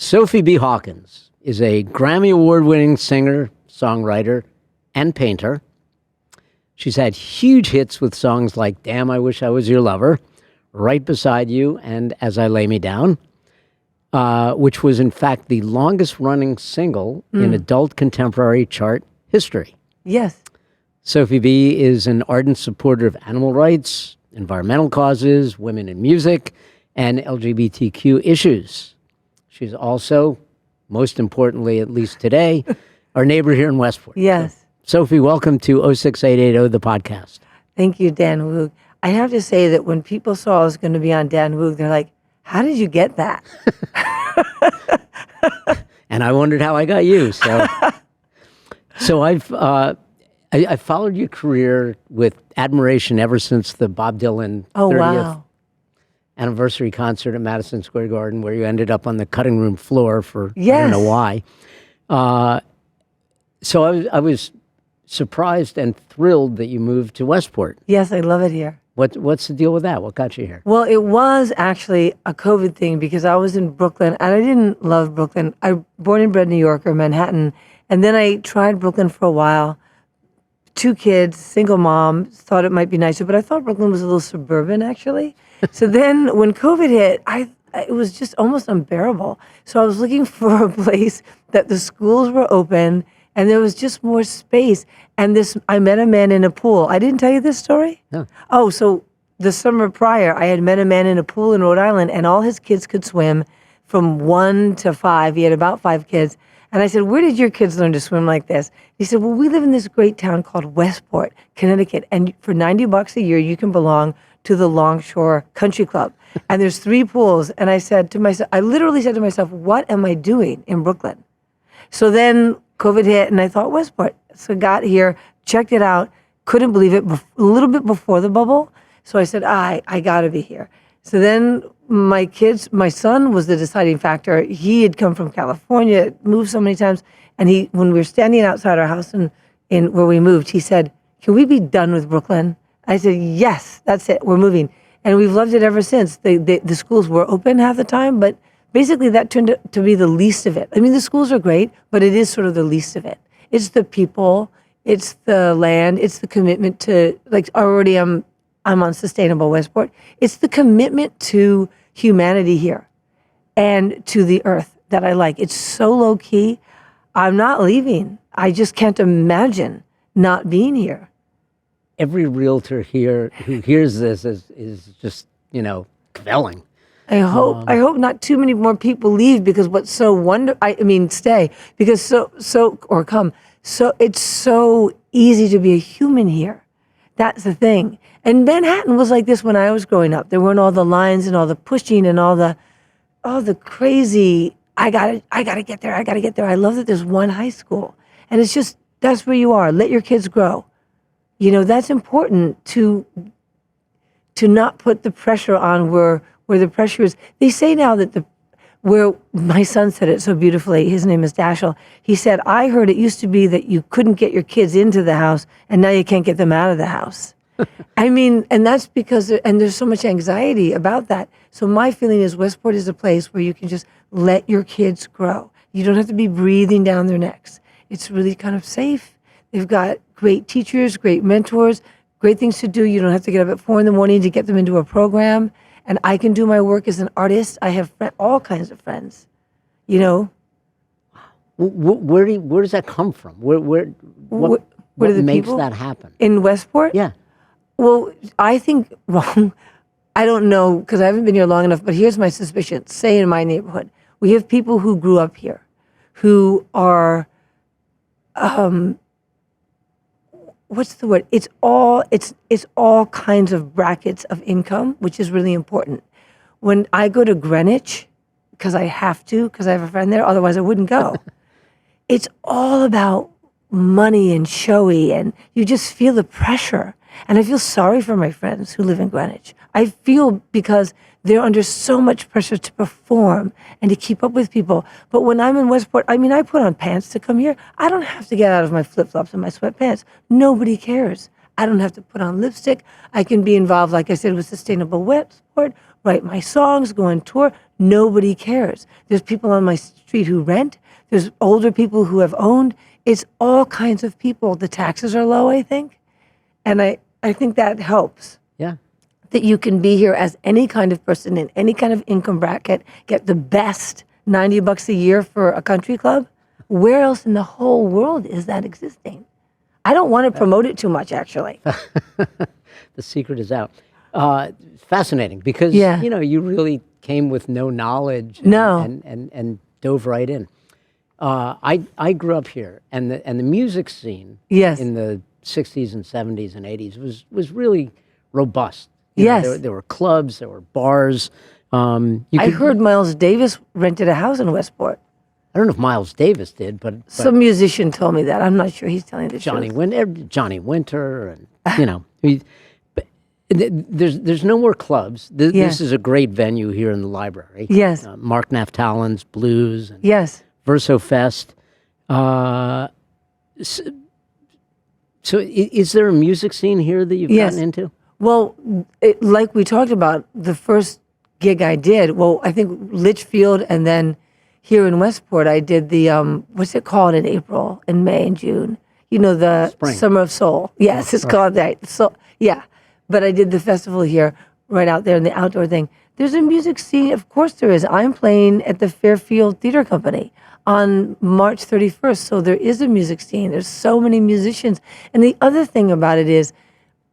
Sophie B. Hawkins is a Grammy Award-winning singer, songwriter, and painter. She's had huge hits with songs like Damn, I Wish I Was Your Lover, Right Beside You, and As I Lay Me Down, which was in fact the longest-running single in adult contemporary chart history. Yes. Sophie B. is an ardent supporter of animal rights, environmental causes, women in music, and LGBTQ issues. She's also, most importantly, at least today, our neighbor here in Westport. Yes. So, Sophie, welcome to 06880, the podcast. Thank you, Dan Woog. I have to say that when people saw I was going to be on Dan Woog, they're like, how did you get that? And I wondered how I got you. So I followed your career with admiration ever since the Bob Dylan 30th anniversary concert at Madison Square Garden, where you ended up on the cutting room floor for I don't know why. So I was surprised and thrilled that you moved to Westport. Yes, I love it here. What's the deal with that? What got you here? Well, it was actually a COVID thing because I was in Brooklyn and I didn't love Brooklyn. I'm born and bred New Yorker, Manhattan. And then I tried Brooklyn for a while. 2 kids, single mom, thought it might be nicer, but I thought Brooklyn was a little suburban actually. So then when COVID hit, it was just almost unbearable. So I was looking for a place that the schools were open and there was just more space. And I met a man in a pool. I didn't tell you this story? No. Oh, so the summer prior, I had met a man in a pool in Rhode Island and all his kids could swim from 1 to 5. He had about 5 kids. And I said, where did your kids learn to swim like this? He said, well, we live in this great town called Westport, Connecticut. And for $90 a year, you can belong to the Longshore Country Club. And there's 3 pools. And I literally said to myself, what am I doing in Brooklyn? So then COVID hit and I thought Westport. So I got here, checked it out, couldn't believe it, a little bit before the bubble. So I said, I gotta be here. So then my son was the deciding factor. He had come from California, moved so many times. And when we were standing outside our house in where we moved, he said, can we be done with Brooklyn? I said, yes, that's it, we're moving. And we've loved it ever since. The schools were open half the time, but basically that turned out to be the least of it. I mean, the schools are great, but it is sort of the least of it. It's the people, it's the land, it's the commitment to, like already I'm on Sustainable Westport. It's the commitment to humanity here and to the earth that I like. It's so low key. I'm not leaving. I just can't imagine not being here. Every realtor here who hears this is just, compelling. I hope not too many more people leave because what's so stay because or come. So it's so easy to be a human here. That's the thing. And Manhattan was like this when I was growing up. There weren't all the lines and all the pushing and all the crazy, I gotta get there. I love that there's one high school. And it's just, that's where you are. Let your kids grow. That's important to not put the pressure on where the pressure is. They say now that where my son said it so beautifully, his name is Dashel, he said, I heard it used to be that you couldn't get your kids into the house and now you can't get them out of the house. I mean, and that's because, there's so much anxiety about that. So my feeling is Westport is a place where you can just let your kids grow. You don't have to be breathing down their necks. It's really kind of safe. They've got great teachers, great mentors, great things to do. You don't have to get up at 4 a.m. to get them into a program. And I can do my work as an artist. I have all kinds of friends, Where does that come from? What makes people that happen? In Westport? Yeah. Well, I think, I don't know, because I haven't been here long enough, but here's my suspicion. Say in my neighborhood, we have people who grew up here, who are, what's the word? It's all kinds of brackets of income, which is really important. When I go to Greenwich, because I have a friend there, otherwise I wouldn't go. It's all about money and showy, and you just feel the pressure. And I feel sorry for my friends who live in Greenwich. I feel because they're under so much pressure to perform and to keep up with people. But when I'm in Westport, I put on pants to come here. I don't have to get out of my flip-flops and my sweatpants. Nobody cares. I don't have to put on lipstick. I can be involved, like I said, with Sustainable Westport, write my songs, go on tour. Nobody cares. There's people on my street who rent. There's older people who have owned. It's all kinds of people. The taxes are low, I think. And I think that helps. Yeah. That you can be here as any kind of person in any kind of income bracket, get the best $90 a year for a country club. Where else in the whole world is that existing? I don't want to promote it too much, actually. The secret is out. Fascinating, because you really came with no knowledge and dove right in. I grew up here, and the music scene in the 60s and 70s and 80s was really robust. There were clubs, there were bars. I heard Miles Davis rented a house in Westport. I don't know if Miles Davis did, but some musician told me that. I'm not sure he's telling the truth. Johnny Winter, and there's no more clubs. This is a great venue here in the library. Yes, Mark Naftalin's Blues. And Verso Fest. So is there a music scene here that you've gotten into? Well, like we talked about, the first gig I did, I think Litchfield, and then here in Westport, I did the, what's it called in April, in May and June? The Spring. Summer of Soul. Yes, it's called that. So, yeah. But I did the festival here, right out there in the outdoor thing. There's a music scene. Of course there is. I'm playing at the Fairfield Theater Company on March 31st. So there is a music scene. There's so many musicians. And the other thing about it is,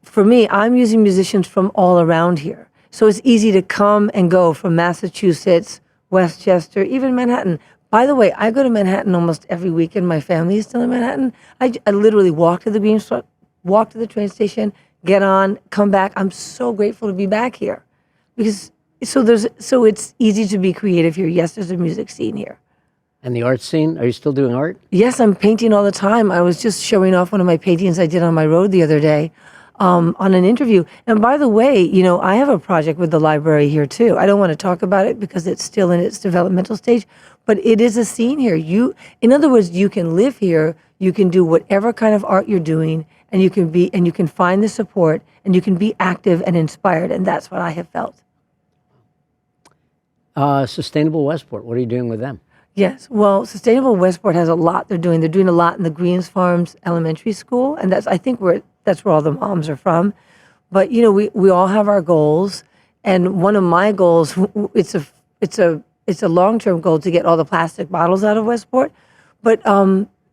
for me, I'm using musicians from all around here. So it's easy to come and go from Massachusetts, Westchester, even Manhattan. By the way, I go to Manhattan almost every weekend. My family is still in Manhattan. I literally walk to the walk to the train station, get on, come back. I'm so grateful to be back here, because so it's easy to be creative here. Yes, there's a music scene here. And the art scene? Are you still doing art? Yes, I'm painting all the time. I was just showing off one of my paintings I did on my road the other day. On an interview. And by the way, I have a project with the library here too. I don't want to talk about it because it's still in its developmental stage, but it is a scene here. In other words, you can live here, you can do whatever kind of art you're doing, and you can find the support, and you can be active and inspired, and that's what I have felt. Sustainable Westport, what are you doing with them? Yes, well, Sustainable Westport has a lot they're doing. They're doing a lot in the Greens Farms Elementary School, and that's where all the moms are from. But we all have our goals, and one of my goals, it's a long-term goal to get all the plastic bottles out of Westport. But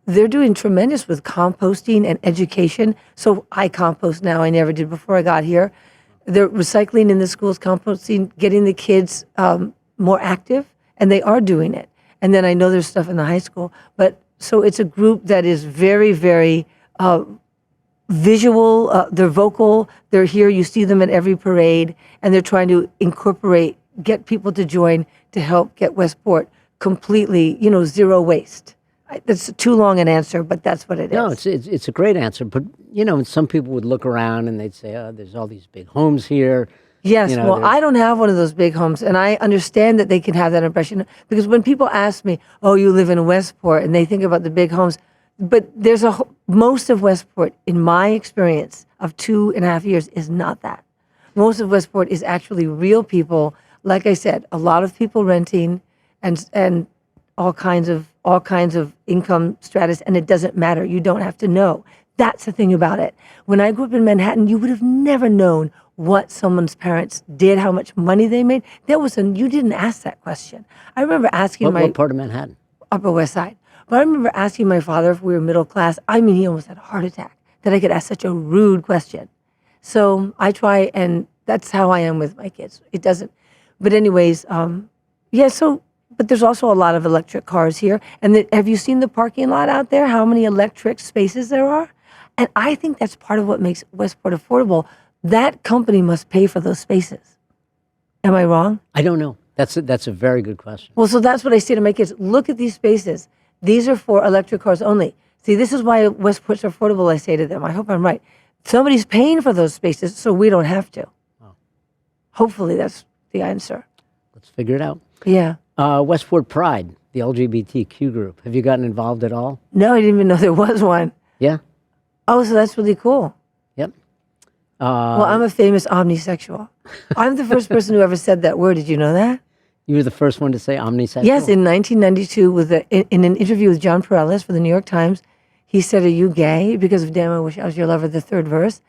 they're doing tremendous with composting and education. So I compost now. I never did before I got here. They're recycling in the schools, composting, getting the kids more active, and they are doing it. And then I know there's stuff in the high school. But so it's a group that is very, very visual, they're vocal, they're here, you see them at every parade, and they're trying to get people to join to help get Westport completely, zero waste. That's too long an answer, but that's what it is. No, it's a great answer, but, some people would look around and they'd say, oh, there's all these big homes here. Yes, well, I don't have one of those big homes, and I understand that they can have that impression, because when people ask me, oh, you live in Westport, and they think about the big homes, but most of Westport, in my experience of 2.5 years, is not that. Most of Westport is actually real people. Like I said, a lot of people renting, and all kinds of income stratus, and it doesn't matter. You don't have to know. That's the thing about it. When I grew up in Manhattan, you would have never known what someone's parents did, how much money they made. You didn't ask that question. I remember asking what part of Manhattan? Upper West Side. But I remember asking my father if we were middle class. I mean, he almost had a heart attack that I could ask such a rude question. So I try, and that's how I am with my kids. It doesn't, but anyways, but there's also a lot of electric cars here. And have you seen the parking lot out there? How many electric spaces there are? And I think that's part of what makes Westport affordable. That company must pay for those spaces. Am I wrong? I don't know. That's a very good question. Well, so that's what I say to my kids. Look at these spaces. These are for electric cars only. See, this is why Westport's affordable, I say to them. I hope I'm right. Somebody's paying for those spaces, so we don't have to. Oh. Hopefully that's the answer. Let's figure it out. Yeah. Westport Pride, the LGBTQ group. Have you gotten involved at all? No, I didn't even know there was one. Yeah. Oh, so that's really cool. Yep. Well, I'm a famous omnisexual. I'm the first person who ever said that word. Did you know that? You were the first one to say omnisexual? Yes, in 1992, in an interview with John Perales for the New York Times, he said, "Are you gay?" Because of "Damn, I Wish I Was Your Lover," the third verse.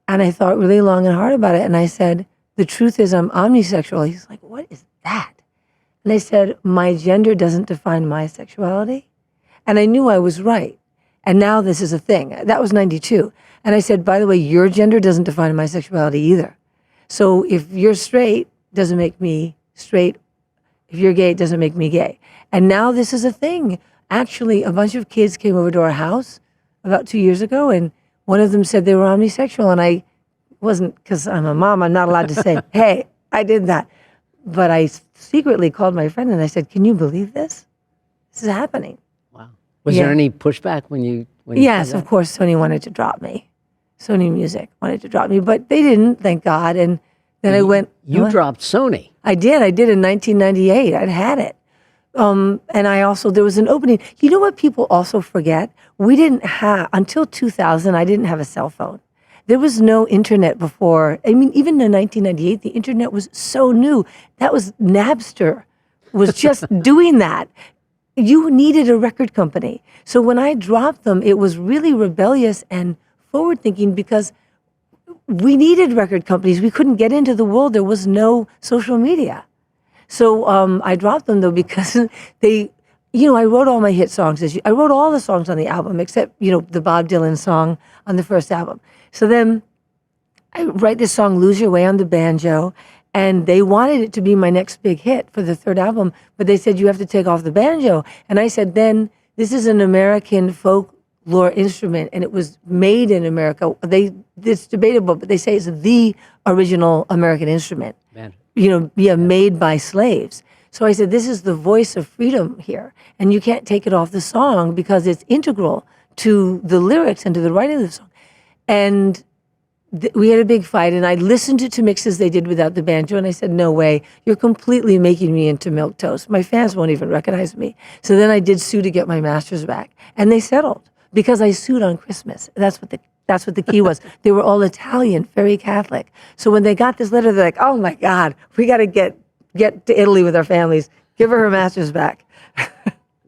And I thought really long and hard about it. And I said, "The truth is I'm omnisexual." He's like, "What is that?" And I said, "My gender doesn't define my sexuality." And I knew I was right. And now this is a thing. That was 92. And I said, "By the way, your gender doesn't define my sexuality either. So if you're straight, doesn't make me straight. If you're gay, it doesn't make me gay." And now this is a thing. Actually, a bunch of kids came over to our house about 2 years ago, and one of them said they were omnisexual. And I wasn't, because I'm a mom, I'm not allowed to say, "Hey, I did that." But I secretly called my friend and I said, "Can you believe this? This is happening." Wow. Was there any pushback when you Yes, said that? of course, Sony wanted to drop me. Sony Music wanted to drop me, but they didn't, thank God. And then I went. You what? dropped Sony. I did in 1998. I'd had it. And I also, there was an opening. You know what people also forget? We didn't have, until 2000, I didn't have a cell phone. There was no internet before. I mean, even in 1998, the internet was so new. That was Napster, was just doing that. You needed a record company. So when I dropped them, it was really rebellious and forward-thinking because we needed record companies. We couldn't get into the world. There was no social media. So I dropped them, though, because they, I wrote all my hit songs. I wrote all the songs on the album except, the Bob Dylan song on the first album. So then I write this song, "Lose Your Way," on the banjo, and they wanted it to be my next big hit for the third album, but they said, "You have to take off the banjo." And I said, then, this is an American folklore instrument, and it was made in America. It's debatable, but they say it's the original American instrument. Man. Made by slaves. So I said, this is the voice of freedom here, and you can't take it off the song because it's integral to the lyrics and to the writing of the song. And we had a big fight, and I listened to mixes they did without the banjo, and I said, "No way, you're completely making me into milquetoast. My fans won't even recognize me." So then I did sue to get my masters back, and they settled because I sued on Christmas. That's what the key was. They were all Italian, very Catholic. So when they got this letter, they're like, "Oh my God, we got to get to Italy with our families. Give her masters back."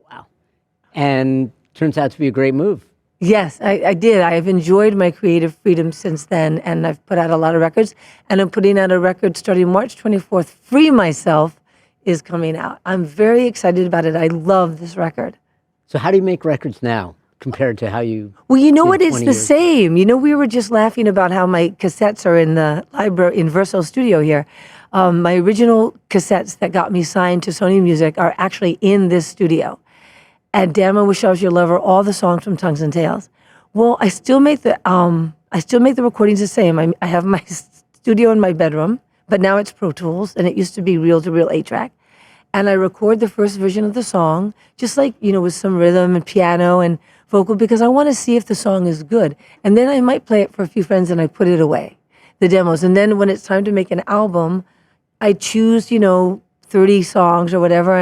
Wow. And turns out to be a great move. Yes, I did. I have enjoyed my creative freedom since then, and I've put out a lot of records. And I'm putting out a record starting March 24th. "Free Myself" is coming out. I'm very excited about it. I love this record. So how do you make records now compared to how you Well, you know did what? It's 20 the years? same. We were just laughing about how my cassettes are in the library in Verso Studio here. My original cassettes that got me signed to Sony Music are actually in this studio. And "Damn, I Wish I Was Your Lover," all the songs from Tongues and Tales. Well, I still make the recordings the same. I have my studio in my bedroom, but now it's Pro Tools, and it used to be reel-to-reel 8-track. And I record the first version of the song, just like, with some rhythm and piano and vocal, because I want to see if the song is good. And then I might play it for a few friends, and I put it away, the demos. And then when it's time to make an album, I choose, 30 songs or whatever,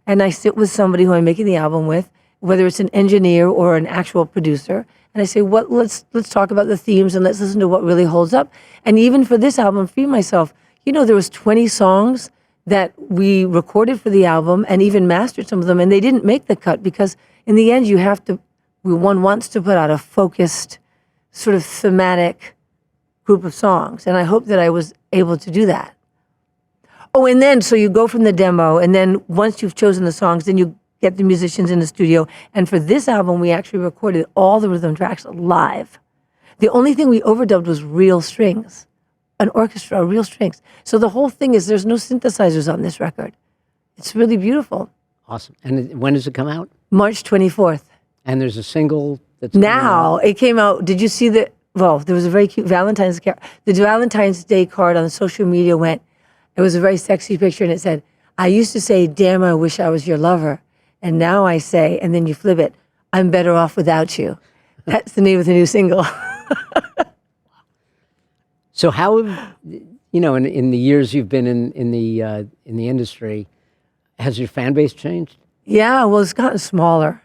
and I sit with somebody who I'm making the album with, whether it's an engineer or an actual producer, and I say, let's talk about the themes and let's listen to what really holds up. And even for this album, "Free Myself," there was 20 songs that we recorded for the album and even mastered some of them, and they didn't make the cut because in the end one wants to put out a focused, sort of thematic group of songs, and I hope that I was able to do that. Oh, and then, so you go from the demo, and then once you've chosen the songs, then you get the musicians in the studio. And for this album, we actually recorded all the rhythm tracks live. The only thing we overdubbed was real strings, an orchestra, real strings. So the whole thing is there's no synthesizers on this record. It's really beautiful. Awesome. And when does it come out? March 24th. And there's a single that's coming Now, out. it came out, did you see there was a very cute Valentine's card. The Valentine's Day card on social media it was a very sexy picture, and it said, "I used to say, 'Damn, I wish I was your lover.' And now I say," and then you flip it, "I'm better off without you." That's the name of the new single. So how have, in the years you've been in the industry, has your fan base changed? Yeah, well, it's gotten smaller.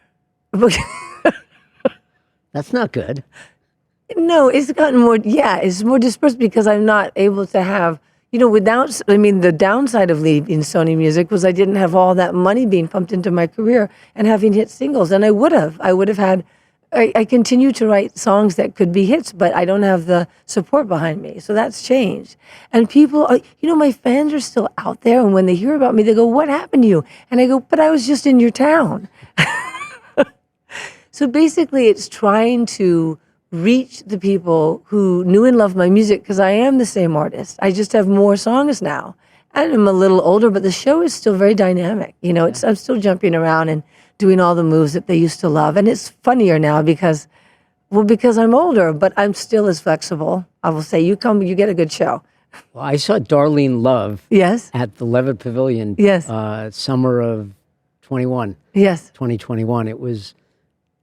That's not good. No, it's gotten more, it's more dispersed because I'm not able to have, the downside of leaving Sony Music was I didn't have all that money being pumped into my career and having hit singles. And I would have had, I continue to write songs that could be hits, but I don't have the support behind me. So that's changed. And people, my fans are still out there. And when they hear about me, they go, "What happened to you?" And I go, "But I was just in your town." So basically, it's trying to reach the people who knew and loved my music, because I am the same artist. I just have more songs now. And I'm a little older, but the show is still very dynamic. I'm still jumping around and doing all the moves that they used to love. And it's funnier now because I'm older, but I'm still as flexible. I will say, you come, you get a good show. Well, I saw Darlene Love Yes. at the Levitt Pavilion Yes. Summer of Yes. 2021. It was,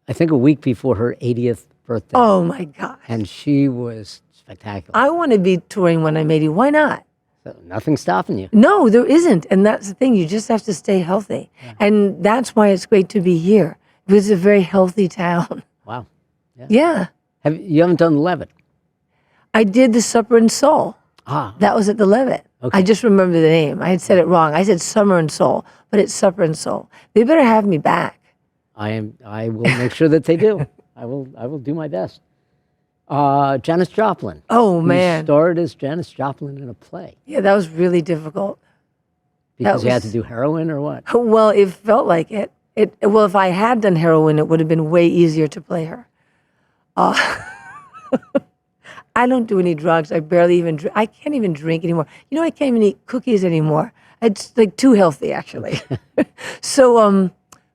I think, a week before her 80th birthday. Oh my gosh. And she was spectacular. I want to be touring when I'm 80. Why not? So nothing's stopping you. No, there isn't. And that's the thing. You just have to stay healthy. Yeah. And that's why it's great to be here. Because it's a very healthy town. Wow. Yeah. You haven't done the Levitt? I did the Supper and Soul. Ah. That was at the Levitt. Okay. I just remember the name. I had said it wrong. I said Summer and Soul, but it's Supper and Soul. They better have me back. I will make sure that they do. I will do my best. Janis Joplin. Oh, man. You starred as Janis Joplin in a play. Yeah, that was really difficult. Because you had to do heroin or what? Well, it felt like it. Well, if I had done heroin, it would have been way easier to play her. I don't do any drugs. I barely even drink. I can't even drink anymore. I can't even eat cookies anymore. It's like too healthy, actually. So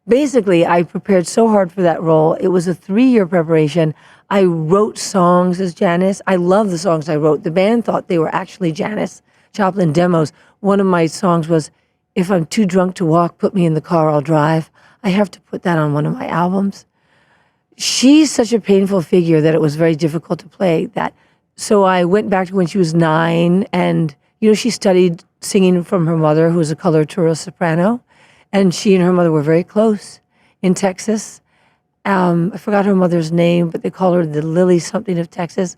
basically, I prepared so hard for that role. It was a 3-year preparation. I wrote songs as Janis. I love the songs I wrote. The band thought they were actually Janis Joplin demos. One of my songs was, "If I'm too drunk to walk, put me in the car, I'll drive." I have to put that on one of my albums. She's such a painful figure that it was very difficult to play that. So I went back to when she was 9, and she studied singing from her mother, who was a coloratura soprano, and she and her mother were very close in Texas. I forgot her mother's name, but they call her the Lily something of Texas.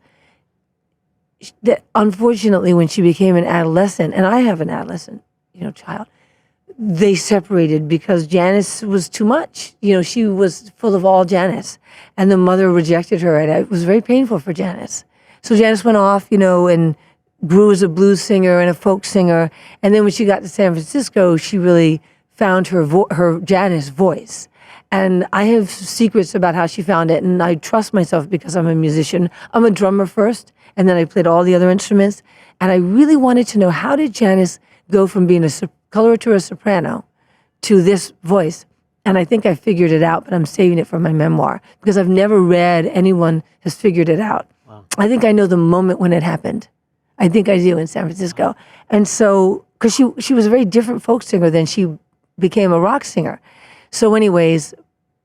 Unfortunately, when she became an adolescent, and I have an adolescent, child, they separated because Janis was too much. She was full of all Janis, and the mother rejected her, and it was very painful for Janis. So Janis went off, and grew as a blues singer and a folk singer. And then when she got to San Francisco, she really found her Janis voice. And I have secrets about how she found it, and I trust myself because I'm a musician. I'm a drummer first, and then I played all the other instruments. And I really wanted to know, how did Janis go from being a coloratura soprano to this voice? And I think I figured it out, but I'm saving it for my memoir because I've never read anyone has figured it out. Wow. I think I know the moment when it happened. I think I do in San Francisco. And so, because she was a very different folk singer than she became a rock singer. So anyways,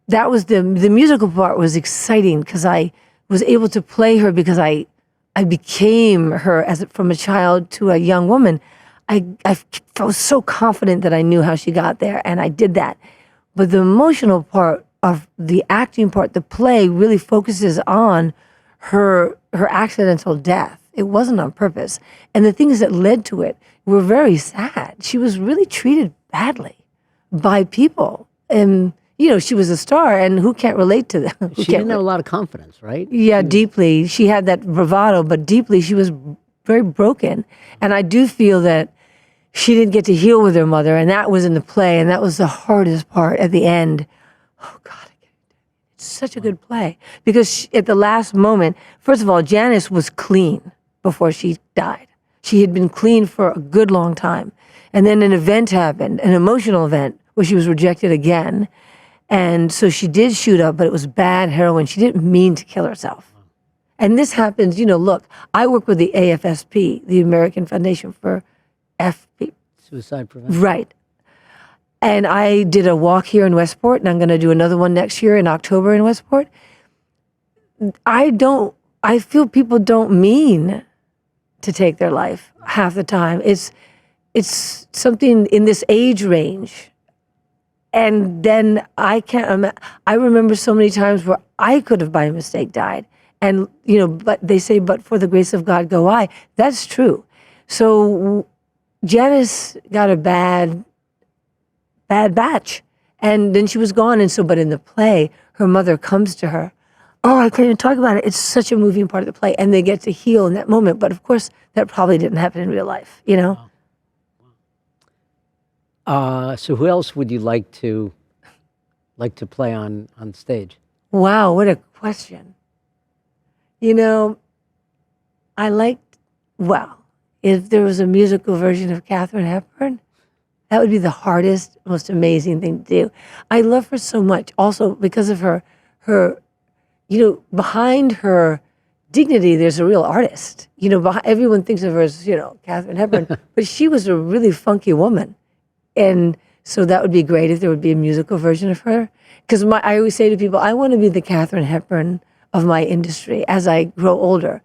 that was the musical part was exciting because I was able to play her because I became her from a child to a young woman. I was so confident that I knew how she got there, and I did that. But the emotional part of the acting part, the play really focuses on her accidental death. It wasn't on purpose. And the things that led to it were very sad. She was really treated badly by people. And, she was a star, and who can't relate to them? She didn't have a lot of confidence, right? Yeah, deeply. She had that bravado, but deeply she was very broken. And I do feel that she didn't get to heal with her mother, and that was in the play, and that was the hardest part at the end. Oh, God. It's such a good play. Because at the last moment, first of all, Janis was clean before she died. She had been clean for a good long time. And then an event happened, an emotional event, where she was rejected again. And so she did shoot up, but it was bad heroin. She didn't mean to kill herself. And this happens, look, I work with the AFSP, the American Foundation for FP. Suicide Prevention. Right. And I did a walk here in Westport, and I'm going to do another one next year in October in Westport. I feel people don't mean to take their life half the time. It's something in this age range. And then I remember so many times where I could have by mistake died. And, but they say, but for the grace of God go I. That's true. So Janice got a bad batch. And then she was gone. And so, but in the play, her mother comes to her. Oh, I can't even talk about it. It's such a moving part of the play. And they get to heal in that moment. But of course, that probably didn't happen in real life, So who else would you like to play on stage? Wow, what a question. If there was a musical version of Katharine Hepburn, that would be the hardest, most amazing thing to do. I love her so much, also because of her, behind her dignity, there's a real artist. Everyone thinks of her as, Katharine Hepburn, but she was a really funky woman. And so that would be great if there would be a musical version of her. Because I always say to people, I want to be the Katharine Hepburn of my industry as I grow older.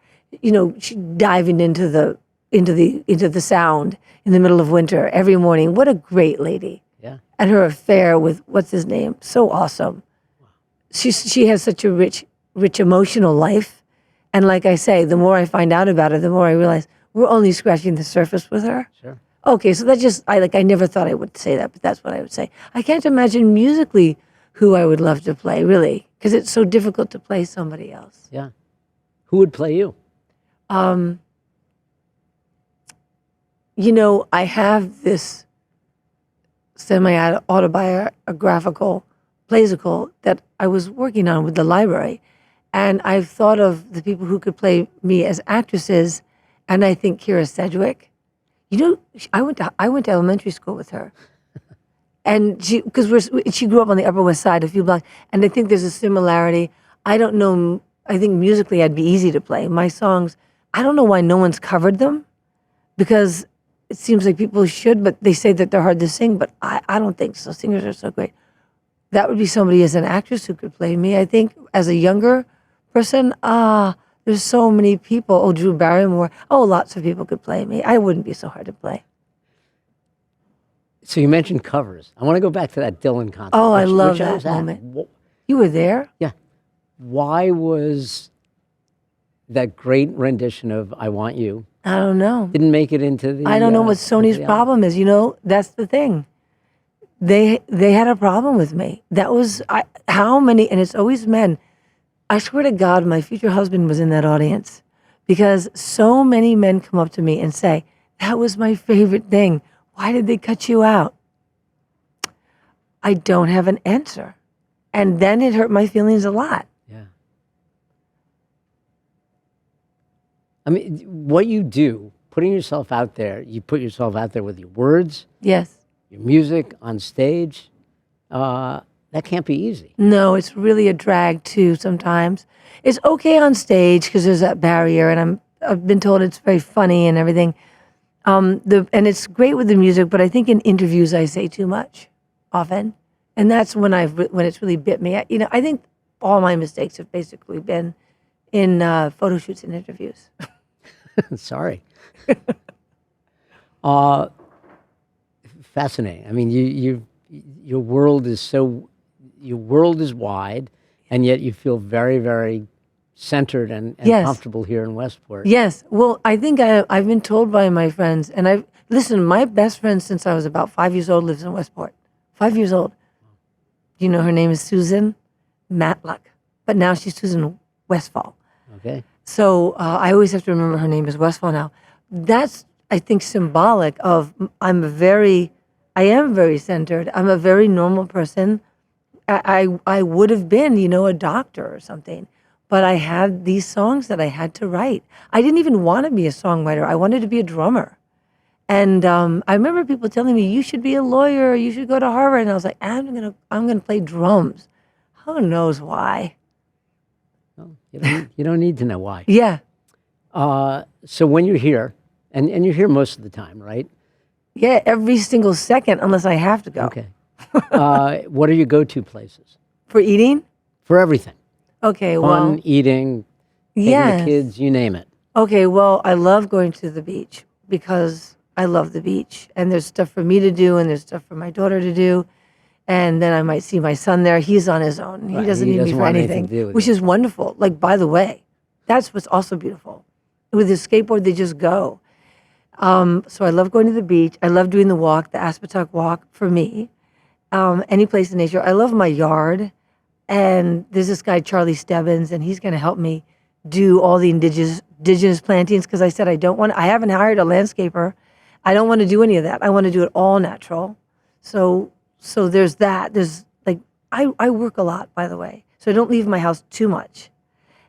She diving into the sound in the middle of winter every morning. What a great lady. Yeah. And her affair with what's his name, so awesome. Wow. She has such a rich emotional life. And like I say, the more I find out about her, the more I realize we're only scratching the surface with her. Sure. Okay, so that's just, I never thought I would say that, but that's what I would say. I can't imagine musically who I would love to play, really, because it's so difficult to play somebody else. Yeah. Who would play you? I have this semi-autobiographical plasical that I was working on with the library, and I've thought of the people who could play me as actresses, and I think Kira Sedgwick. I went to elementary school with her, and she grew up on the Upper West Side, a few blocks, and I think there's a similarity. I don't know. I think musically I'd be easy to play. My songs, I don't know why no one's covered them, because it seems like people should, but they say that they're hard to sing, but I don't think so. Singers are so great. That would be somebody as an actress who could play me. I think as a younger person, there's so many people. Oh, Drew Barrymore. Oh, lots of people could play me. I wouldn't be so hard to play. So you mentioned covers. I want to go back to that Dylan concert. Oh, I love that moment. You were there? Yeah. Why was that great rendition of I Want You? I don't know. Didn't make it into the... I don't know what Sony's problem is. That's the thing. They had a problem with me. That was, how many, and it's always men. I swear to God, my future husband was in that audience, because so many men come up to me and say, that was my favorite thing. Why did they cut you out? I don't have an answer. And then it hurt my feelings a lot. Yeah. I mean, what you do, putting yourself out there, you put yourself out there with your words. Yes. Your music on stage. That can't be easy. No, it's really a drag too sometimes. It's okay on stage because there's that barrier, and I've been told it's very funny and everything. And it's great with the music, but I think in interviews I say too much often, and that's when it's really bit me. I think all my mistakes have basically been in photo shoots and interviews. Sorry. Fascinating. I mean, your world is wide, and yet you feel very, very centered and yes. comfortable here in Westport. Yes. Well, I think I've been told by my friends, and my best friend since I was about 5 years old lives in Westport. 5 years old. You know, her name is Susan Matlock, but now she's Susan Westfall. Okay. So I always have to remember her name is Westfall now. That's, I think, symbolic of I am very centered. I'm a very normal person. I would have been, a doctor or something, but I had these songs that I had to write. I didn't even want to be a songwriter. I wanted to be a drummer. And I remember people telling me, you should be a lawyer, you should go to Harvard. And I was like, I'm gonna play drums. Who knows why? Well, you don't need to know why. Yeah. So when you're here, and you're here most of the time, right? Yeah, every single second, unless I have to go. Okay. What are your go-to places? For eating? For everything. Okay, Fun, eating, taking the kids, you name it. Okay, well, I love going to the beach because I love the beach. And there's stuff for me to do, and there's stuff for my daughter to do. And then I might see my son there. He's on his own. He doesn't need me for anything, which is wonderful. Like, by the way, That's what's also beautiful. With the skateboard, they just go. So I love going to the beach. I love doing the walk, the Aspetuck walk for me. Any place in nature. I love my yard. And there's this guy, Charlie Stebbins, and he's going to help me do all the indigenous plantings because I said I haven't hired a landscaper. I don't want to do any of that. I want to do it all natural. So there's that. There's like, I work a lot, by the way. So I don't leave my house too much.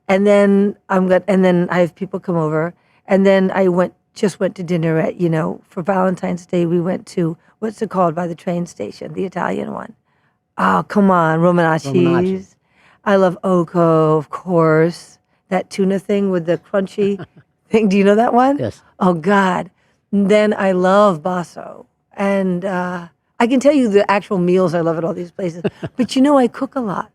And then I have people come over. And then I just went to dinner at, for Valentine's Day, we went to, what's it called by the train station, the Italian one. Oh, come on, Romanacci's. I love Oco, of course. That tuna thing with the crunchy thing. Do you know that one? Yes. Oh, God. And then I love Basso. And I can tell you the actual meals I love at all these places. But I cook a lot.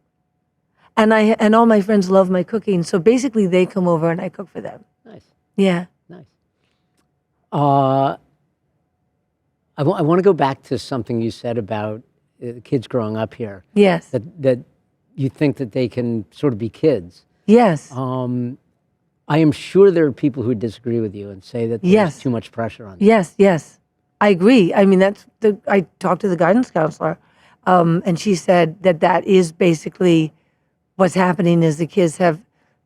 And all my friends love my cooking. So basically they come over and I cook for them. Nice. Yeah. Nice. I want to go back to something you said about the kids growing up here. Yes. That you think that they can sort of be kids. Yes. I am sure there are people who disagree with you and say that there's too much pressure on them. Yes, yes. I agree. I mean, I talked to the guidance counselor, and she said that is basically what's happening is the kids have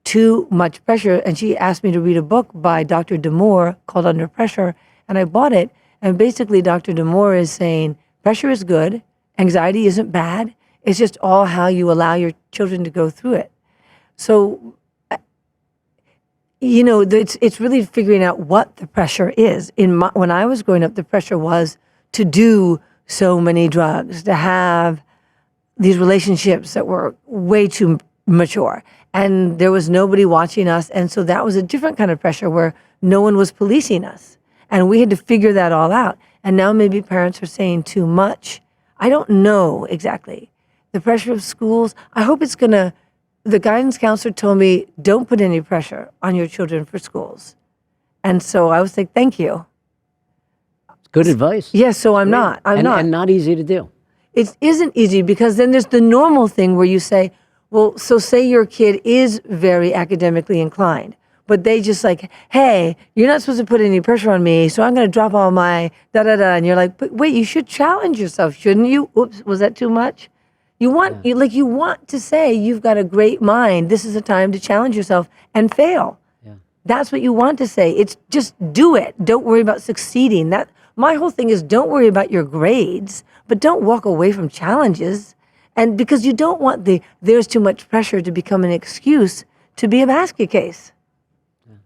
too much pressure. And she asked me to read a book by Dr. D'Amour called Under Pressure, and I bought it. And basically, Dr. D'Amour is saying pressure is good. Anxiety isn't bad. It's just all how you allow your children to go through it. So, it's really figuring out what the pressure is. When I was growing up, the pressure was to do so many drugs, to have these relationships that were way too mature. And there was nobody watching us. And so that was a different kind of pressure where no one was policing us. And we had to figure that all out. And now maybe parents are saying too much. I don't know exactly. The pressure of schools, I hope it's going to, the guidance counselor told me, don't put any pressure on your children for schools. And so I was like, thank you. Good advice. Yes, so I'm not. And not easy to do. It isn't easy because then there's the normal thing where you say, well, so say your kid is very academically inclined, but they just like, hey, you're not supposed to put any pressure on me, so I'm going to drop all my da-da-da. And you're like, but wait, you should challenge yourself, shouldn't you? Oops, was that too much? You want to say you've got a great mind. This is a time to challenge yourself and fail. Yeah. That's what you want to say. It's just do it. Don't worry about succeeding. My whole thing is don't worry about your grades, but don't walk away from challenges. And because you don't want there's too much pressure to become an excuse to be a basket case. Yeah.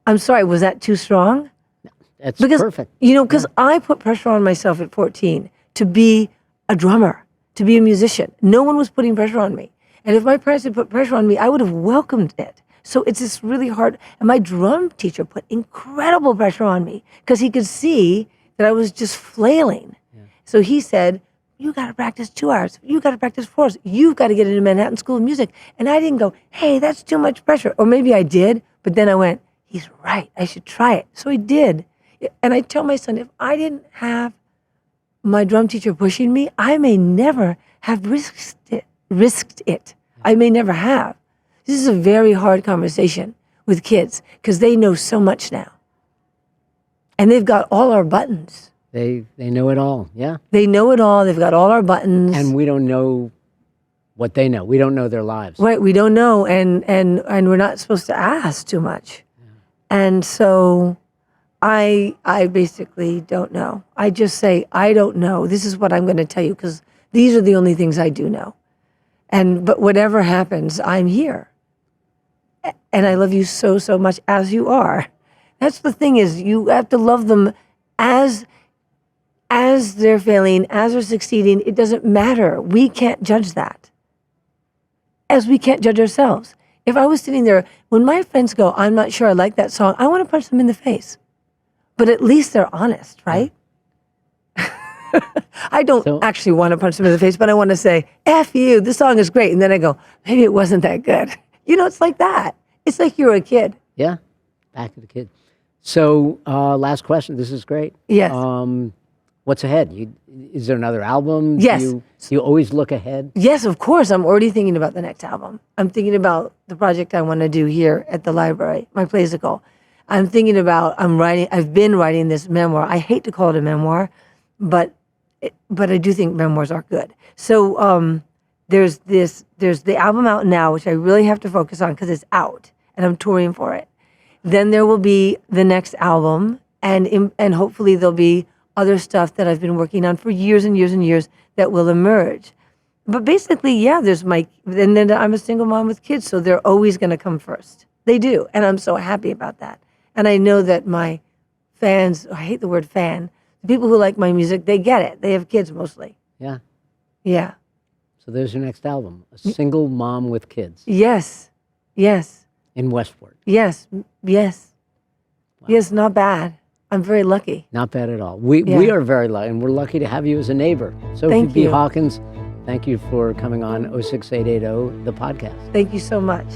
I'm sorry, was that too strong? No, that's perfect. Because I put pressure on myself at 14 to be a drummer, to be a musician. No one was putting pressure on me. And if my parents had put pressure on me, I would have welcomed it. So it's this really hard, and my drum teacher put incredible pressure on me because he could see that I was just flailing. Yeah. So he said, you got to practice 2 hours. You got to practice 4 hours. You've got to get into Manhattan School of Music. And I didn't go, hey, that's too much pressure. Or maybe I did, but then I went, he's right. I should try it. So I did. And I tell my son, if I didn't have my drum teacher pushing me, I may never have risked it. I may never have. This is a very hard conversation with kids because they know so much now. And they've got all our buttons. They know it all, yeah. They know it all. They've got all our buttons. And we don't know what they know. We don't know their lives. Right, we don't know, and we're not supposed to ask too much. Yeah. And so I basically don't know. I just say, I don't know. This is what I'm going to tell you because these are the only things I do know. But whatever happens, I'm here. And I love you so, so much as you are. That's the thing is you have to love them as they're failing, as they're succeeding. It doesn't matter. We can't judge that. As we can't judge ourselves. If I was sitting there, when my friends go, I'm not sure I like that song, I want to punch them in the face. But at least they're honest, right? I don't actually want to punch them in the face, but I want to say, F you, this song is great. And then I go, maybe it wasn't that good. It's like that. It's like you're a kid. Yeah, back to the kid. So last question. This is great. Yes. What's ahead? Is there another album? Yes. Do you always look ahead? Yes, of course. I'm already thinking about the next album. I'm thinking about the project I want to do here at the library, my Playsical. I'm thinking about, I've been writing this memoir. I hate to call it a memoir, but I do think memoirs are good. So there's the album out now, which I really have to focus on because it's out and I'm touring for it. Then there will be the next album, and hopefully there'll be other stuff that I've been working on for years and years and years that will emerge. But basically, yeah, and then I'm a single mom with kids, so they're always going to come first. They do, and I'm so happy about that. And I know that my fans, I hate the word fan, the people who like my music, they get it. They have kids mostly. Yeah. Yeah. So there's your next album, a single mom with kids. Yes. Yes. In Westport. Yes. Yes. Wow. Yes, not bad. I'm very lucky. Not bad at all. We are very lucky, and we're lucky to have you as a neighbor. Sophie B. Hawkins, thank you for coming on 06880, the podcast. Thank you so much.